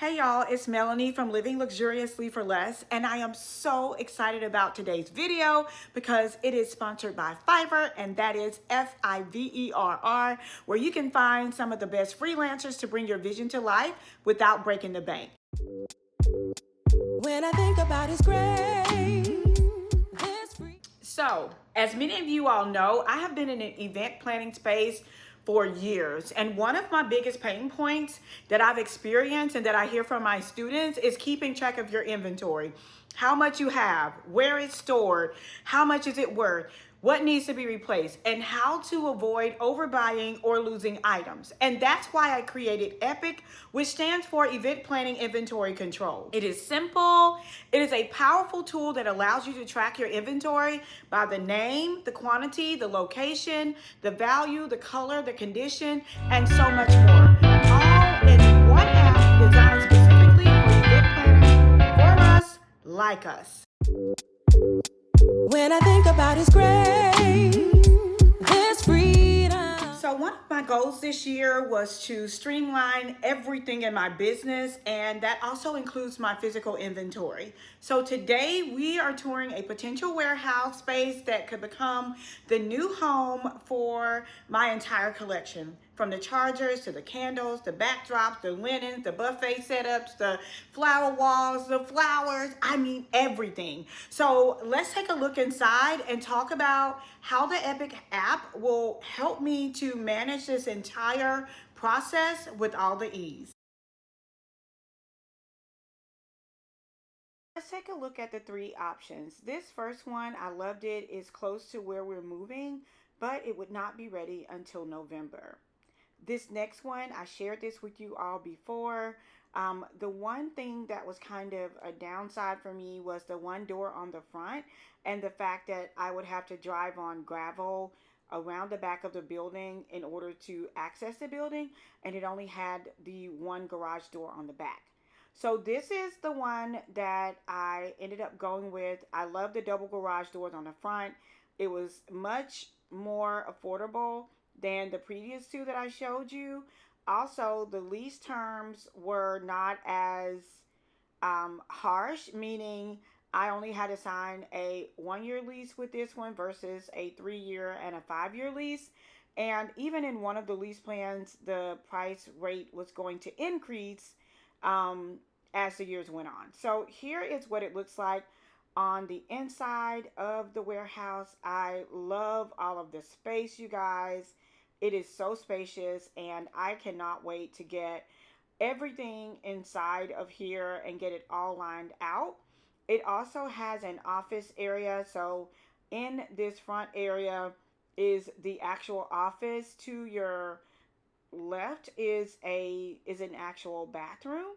Hey y'all, it's Melanie from Living Luxuriously for Less, and I am so excited about today's video because it is sponsored by Fiverr, and that is Fiverr, where you can find some of the best freelancers to bring your vision to life without breaking the bank. When I think about his grace. So, as many of you all know, I have been in an event planning space for years. And one of my biggest pain points that I've experienced and that I hear from my students is keeping track of your inventory. How much you have, where it's stored, how much is it worth, what needs to be replaced, and how to avoid overbuying or losing items. And that's why I created EPIC, which stands for Event Planning Inventory Control. It is simple. It is a powerful tool that allows you to track your inventory by the name, the quantity, the location, the value, the color, the condition, and so much more. All in one app designed specifically for event planners for us, like us. When I think about his grace, his freedom. So one of my goals this year was to streamline everything in my business, and that also includes my physical inventory. So today we are touring a potential warehouse space that could become the new home for my entire collection. From the chargers to the candles, the backdrops, the linens, the buffet setups, the flower walls, the flowers, I mean everything. So let's take a look inside and talk about how the EPIC app will help me to manage this entire process with all the ease. Let's take a look at the three options. This first one, I loved it. It's close to where we're moving, but it would not be ready until November. This next one, I shared this with you all before. The one thing that was kind of a downside for me was the one door on the front and the fact that I would have to drive on gravel around the back of the building in order to access the building, and it only had the one garage door on the back. So this is the one that I ended up going with. I love the double garage doors on the front. It was much more affordable than the previous two that I showed you. Also, the lease terms were not as harsh, meaning I only had to sign a 1-year lease with this one versus a 3-year and a 5-year lease. And even in one of the lease plans, the price rate was going to increase as the years went on. So here is what it looks like on the inside of the warehouse. I love all of the space, you guys. It is so spacious, and I cannot wait to get everything inside of here and get it all lined out. It also has an office area. So in this front area is the actual office. To your left is an actual bathroom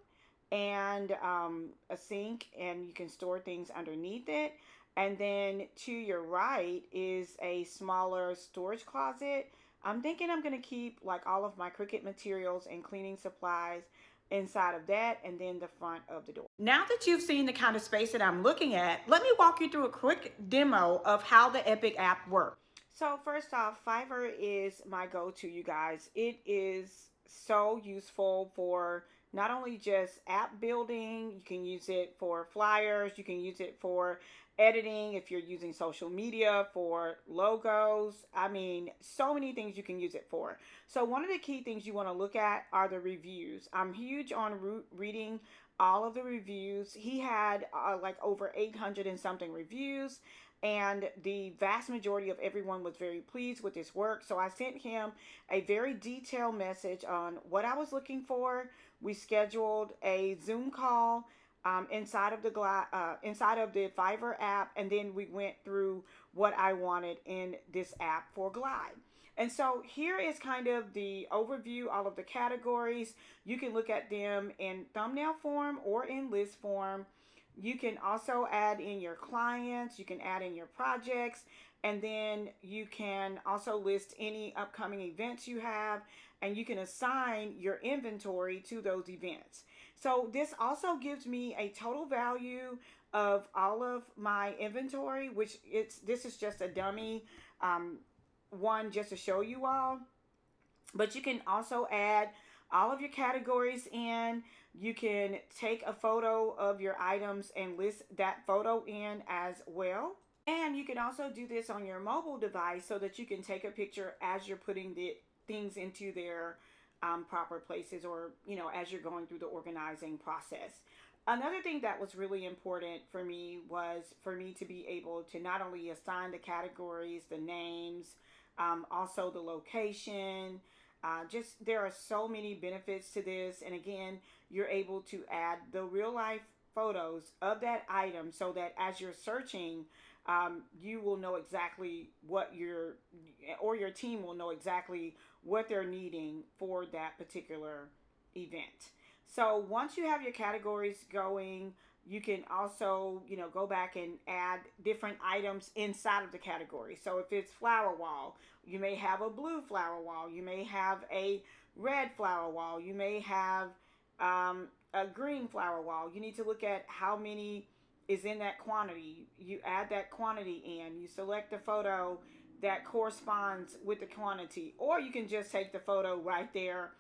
and a sink, and you can store things underneath it. And then to your right is a smaller storage closet. I'm thinking I'm going to keep like all of my Cricut materials and cleaning supplies inside of that, and then the front of the door. Now that you've seen the kind of space that I'm looking at, let me walk you through a quick demo of how the EPIC app works. So first off, Fiverr is my go-to, you guys. It is so useful for not only just app building, you can use it for flyers, you can use it for editing if you're using social media, for logos. I mean, so many things you can use it for. So one of the key things you want to look at are the reviews. I'm huge on reading all of the reviews. He had like over 800 and something reviews, and the vast majority of everyone was very pleased with his work. So I sent him a very detailed message on what I was looking for. We scheduled a Zoom call inside of the Fiverr app, and then we went through what I wanted in this app for Glide. And so here is kind of the overview, all of the categories. You can look at them in thumbnail form or in list form. You can also add in your clients, you can add in your projects, and then you can also list any upcoming events you have, and you can assign your inventory to those events. So this also gives me a total value of all of my inventory, which this is just a dummy one just to show you all. But you can also add all of your categories in. You can take a photo of your items and list that photo in as well. And you can also do this on your mobile device so that you can take a picture as you're putting the things into their proper places, or, as you're going through the organizing process. Another thing that was really important for me was for me to be able to not only assign the categories, the names, also the location. Just there are so many benefits to this. And again, you're able to add the real life photos of that item so that as you're searching, you will know exactly what your team will know exactly what they're needing for that particular event. So once you have your categories going, you can also, go back and add different items inside of the category. So if it's flower wall, you may have a blue flower wall, you may have a red flower wall, you may have a green flower wall. You need to look at how many is in that quantity. You add that quantity in, you select the photo that corresponds with the quantity, or you can just take the photo right there,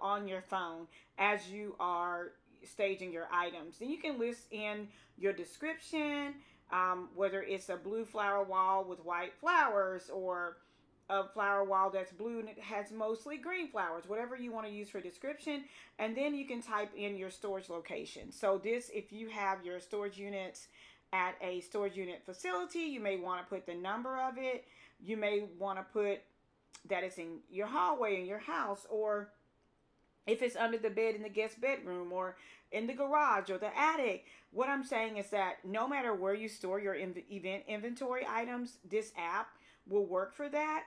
on your phone as you are staging your items. Then you can list in your description, whether it's a blue flower wall with white flowers, or a flower wall that's blue and it has mostly green flowers, whatever you want to use for description. And then you can type in your storage location. So this, if you have your storage units at a storage unit facility, you may want to put the number of it. You may want to put that it's in your hallway in your house, or if it's under the bed in the guest bedroom, or in the garage or the attic. What I'm saying is that no matter where you store your event inventory items, this app will work for that.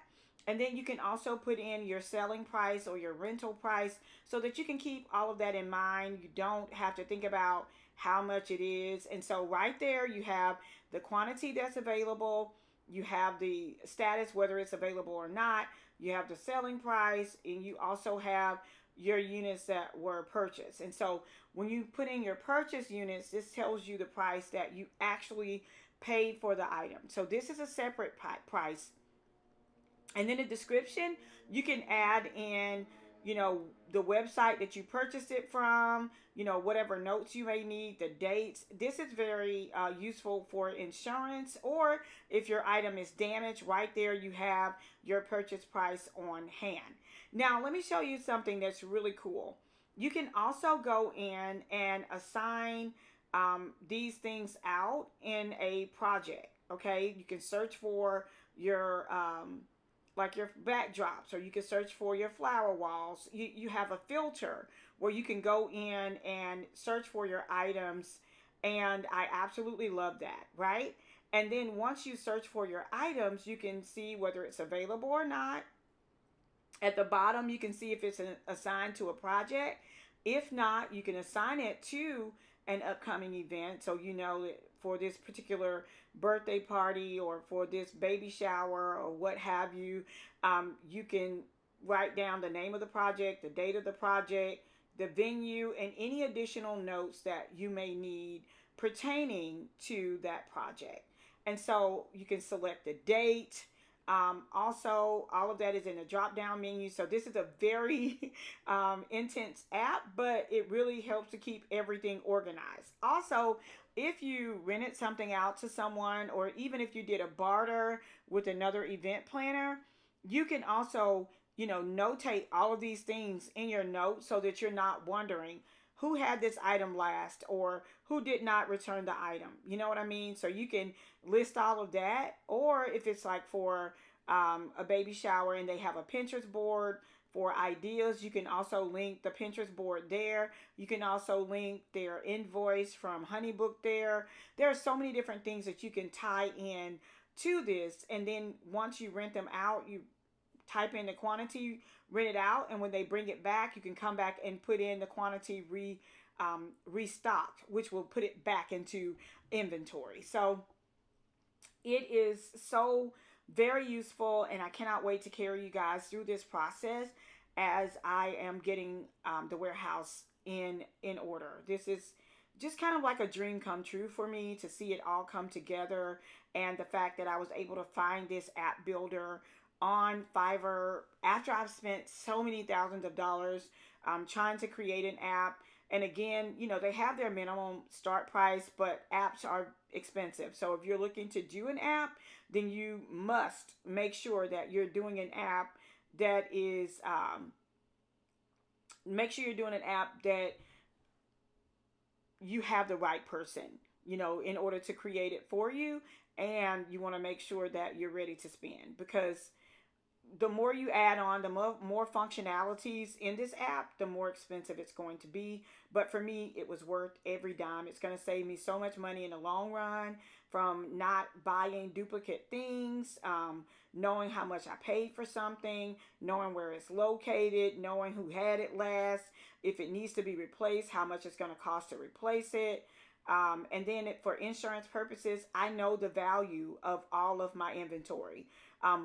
And then you can also put in your selling price or your rental price so that you can keep all of that in mind. You don't have to think about how much it is. And so right there, you have the quantity that's available. You have the status, whether it's available or not. You have the selling price, and you also have your units that were purchased. And so when you put in your purchase units, this tells you the price that you actually paid for the item. So this is a separate price. And then the description, you can add in, the website that you purchased it from, whatever notes you may need, the dates. This is very useful for insurance, or if your item is damaged, right there you have your purchase price on hand. Now, let me show you something that's really cool. You can also go in and assign these things out in a project. Okay, you can search for your like your backdrops, or you can search for your flower walls. You have a filter where you can go in and search for your items, and I absolutely love that, right? And then once you search for your items, you can see whether it's available or not. At the bottom, you can see if it's assigned to a project. If not, you can assign it to an upcoming event. So that for this particular birthday party, or for this baby shower, or what have you, you can write down the name of the project, the date of the project, the venue, and any additional notes that you may need pertaining to that project. And so you can select the date. Also, all of that is in the drop down menu. So this is a very intense app, but it really helps to keep everything organized. Also, if you rented something out to someone, or even if you did a barter with another event planner, you can also, notate all of these things in your notes so that you're not wondering who had this item last, or who did not return the item. You know what I mean? So you can list all of that. Or if it's like for a baby shower and they have a Pinterest board for ideas, you can also link the Pinterest board there. You can also link their invoice from Honeybook there. There are so many different things that you can tie in to this. And then once you rent them out, you type in the quantity, rent it out, and when they bring it back, you can come back and put in the quantity restocked, which will put it back into inventory. So it is so very useful, and I cannot wait to carry you guys through this process as I am getting the warehouse in order. This is just kind of like a dream come true for me to see it all come together, and the fact that I was able to find this app builder on Fiverr after I've spent so many thousands of dollars trying to create an app. And again, they have their minimum start price, but apps are expensive. So if you're looking to do an app, then you must make sure that you're doing an app that is, make sure you're doing an app that you have the right person, in order to create it for you. And you want to make sure that you're ready to spend, because the more you add on, the more functionalities in this app, the more expensive it's going to be. But for me, it was worth every dime. It's going to save me so much money in the long run from not buying duplicate things, knowing how much I paid for something, knowing where it's located, knowing who had it last, if it needs to be replaced, how much it's going to cost to replace it. And then for insurance purposes, I know the value of all of my inventory.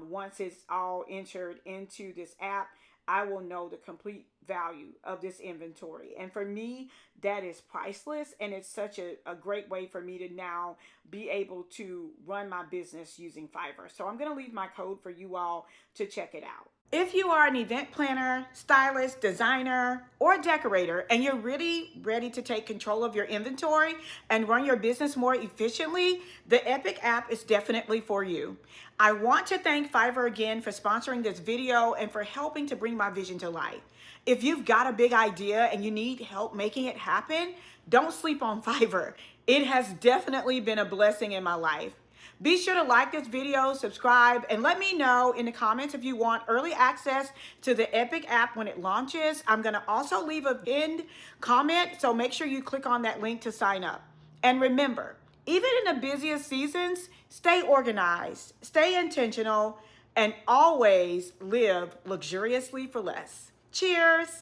Once it's all entered into this app, I will know the complete value of this inventory. And for me, that is priceless. And it's such a great way for me to now be able to run my business using Fiverr. So I'm going to leave my code for you all to check it out. If you are an event planner, stylist, designer, or decorator, and you're really ready to take control of your inventory and run your business more efficiently, the Epic app is definitely for you. I want to thank Fiverr again for sponsoring this video and for helping to bring my vision to life. If you've got a big idea and you need help making it happen, don't sleep on Fiverr. It has definitely been a blessing in my life. Be sure to like this video, subscribe, and let me know in the comments if you want early access to the Epic app when it launches. I'm going to also leave a pinned comment, so make sure you click on that link to sign up. And remember, even in the busiest seasons, stay organized, stay intentional, and always live luxuriously for less. Cheers!